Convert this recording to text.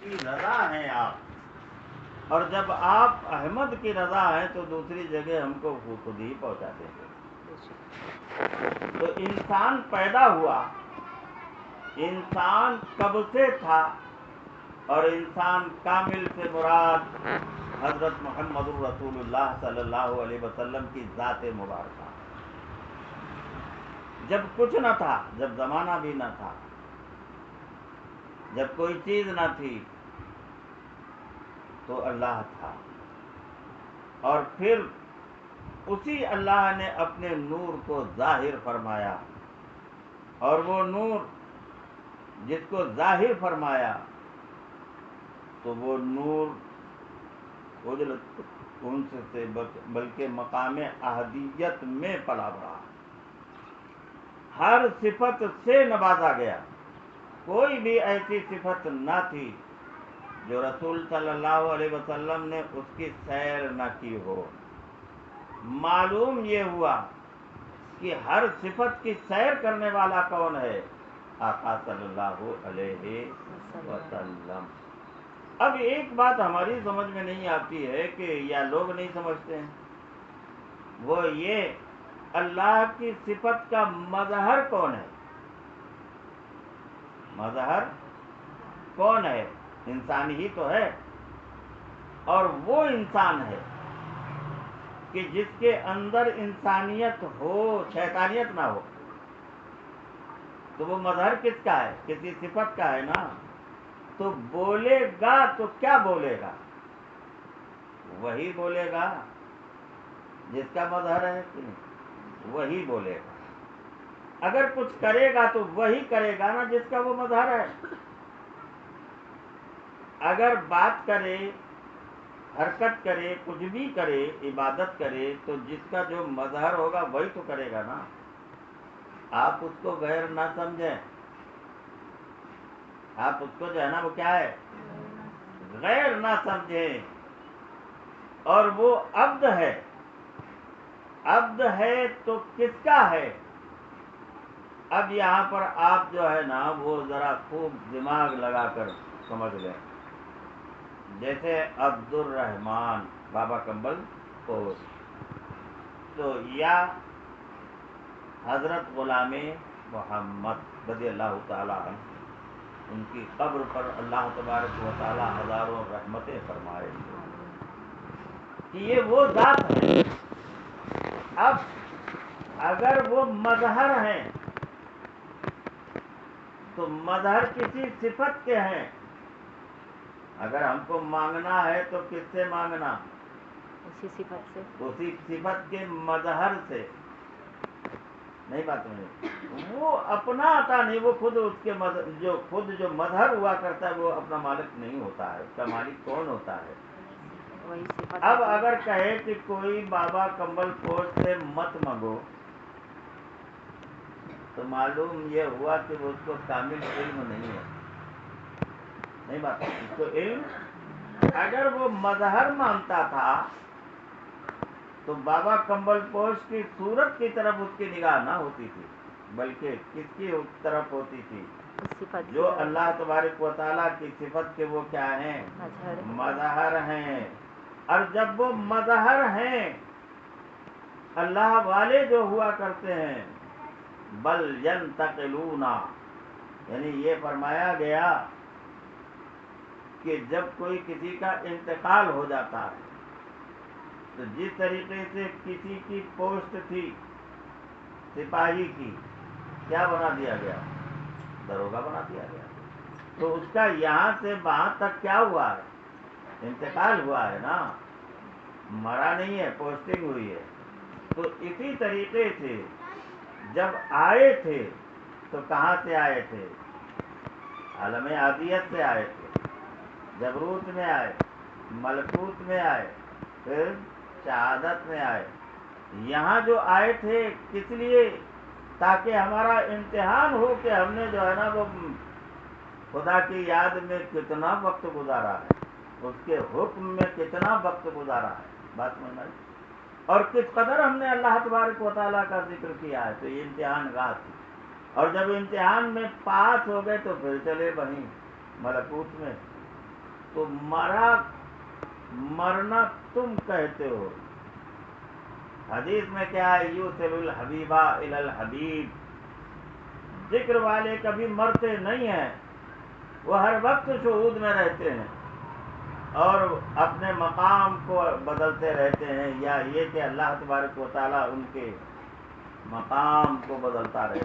کی رضا ہیں آپ، اور جب آپ احمد کی رضا ہیں تو دوسری جگہ ہم کو خود ہی پہنچاتے ہیں۔ تو انسان پیدا ہوا، انسان کب سے تھا، اور انسان کامل سے مراد حضرت محمد الرسول اللہ صلی اللہ علیہ وسلم کی ذات مبارکہ۔ جب کچھ نہ تھا، جب زمانہ بھی نہ تھا، جب کوئی چیز نہ تھی، تو اللہ تھا، اور پھر اسی اللہ نے اپنے نور کو ظاہر فرمایا، اور وہ نور جس کو ظاہر فرمایا تو وہ نور اجلت انس سے بلکہ مقام احدیت میں پلا بڑھا، ہر صفت سے نوازا گیا۔ کوئی بھی ایسی صفت نہ تھی جو رسول صلی اللہ علیہ وسلم نے اس کی سیر نہ کی ہو۔ معلوم یہ ہوا کہ ہر صفت کی سیر کرنے والا کون ہے؟ آقا صلی اللہ علیہ وسلم۔ اب ایک بات ہماری سمجھ میں نہیں آتی ہے کہ یا لوگ نہیں سمجھتے ہیں، وہ یہ اللہ کی صفت کا مظہر کون ہے؟ مظہر کون ہے؟ انسان ہی تو ہے، اور وہ انسان ہے کہ جس کے اندر انسانیت ہو، شیطانیت نہ ہو، تو وہ مظہر کس کا ہے؟ کسی صفت کا ہے نا۔ تو بولے گا تو کیا بولے گا؟ وہی بولے گا جس کا مظہر ہے، کہ نہیں؟ وہی بولے گا۔ اگر کچھ کرے گا تو وہی کرے گا نا جس کا وہ مظہر ہے۔ اگر بات کرے، حرکت کرے، کچھ بھی کرے، عبادت کرے، تو جس کا جو مظہر ہوگا وہی تو کرے گا نا۔ آپ اس کو غیر نہ سمجھیں، آپ اس کو جو ہے نا وہ کیا ہے؟ غیر نہ سمجھیں، اور وہ عبد ہے۔ عبد ہے تو کس کا ہے؟ اب یہاں پر آپ جو ہے نا وہ ذرا خوب دماغ لگا کر سمجھ لیں۔ جیسے عبد الرحمن بابا کمبل پوش، تو یا حضرت غلام محمد رضی اللہ تعالی عنہ، ان کی قبر پر اللہ تبارک و تعالی ہزاروں رحمتیں فرمائے کہ یہ وہ ذات ہے۔ اب اگر وہ مظہر ہیں تو مظہر کسی صفت کے ہیں، اگر ہم کو مانگنا ہے تو کس سے مانگنا؟ اسی صفت سے، اسی صفت کے مظہر سے۔ نہیں بات میں وہ اپنا عطا نہیں، وہ خود اس کے جو مظہر ہوا کرتا ہے وہ اپنا مالک نہیں ہوتا ہے، اس کا مالک کون ہوتا ہے؟ وہی صفت۔ اب اگر کہے کہ کوئی بابا کمبل پوش سے مت مانگو، تو معلوم یہ ہوا کہ وہ اس کو کامل علم نہیں ہے۔ نہیں بات، اس کو علم، اگر وہ مظہر مانتا تھا تو بابا کمبل پوش کی صورت کی طرف اس کی نگاہ نہ ہوتی تھی، بلکہ کس کی طرف ہوتی تھی؟ صفت جو اللہ تبارک و تعالیٰ کی صفت کے وہ کیا ہیں؟ مظہر ہیں۔ اور جب وہ مظہر ہیں، اللہ والے جو ہوا کرتے ہیں، بل ینتقلون، یعنی یہ فرمایا گیا کہ جب کوئی کسی کا انتقال ہو جاتا ہے تو جس طریقے سے کسی کی پوسٹ تھی سپاہی کی، کیا بنا دیا گیا؟ دروگا بنا دیا گیا۔ تو اس کا یہاں سے وہاں تک کیا ہوا ہے؟ انتقال ہوا ہے نا، مرا نہیں ہے، پوسٹنگ ہوئی ہے۔ تو اسی طریقے سے جب آئے تھے تو کہاں سے آئے تھے؟ عالم عادیت سے آئے تھے، جبروت میں آئے، ملکوت میں آئے، پھر شہادت میں آئے۔ یہاں جو آئے تھے کس لیے؟ تاکہ ہمارا امتحان ہو کہ ہم نے جو ہے نا وہ خدا کی یاد میں کتنا وقت گزارا ہے، اس کے حکم میں کتنا وقت گزارا ہے، بات سمجھ آئی؟ اور کس قدر ہم نے اللہ تبارک و تعالیٰ کا ذکر کیا ہے۔ تو یہ امتحان گاہ تھی، اور جب امتحان میں پاس ہو گئے تو پھر چلے وہیں ملکوت میں، تو مرنا تم کہتے ہو. حدیث میں کیا ہے؟ یوصل الحبیبہ الی الحبیب. ذکر والے کبھی مرتے نہیں ہیں، وہ ہر وقت شہود میں رہتے ہیں اور اپنے مقام کو بدلتے رہتے ہیں، یا یہ کہ اللہ تبارک و تعالیٰ ان کے مقام کو بدلتا رہتا ہے.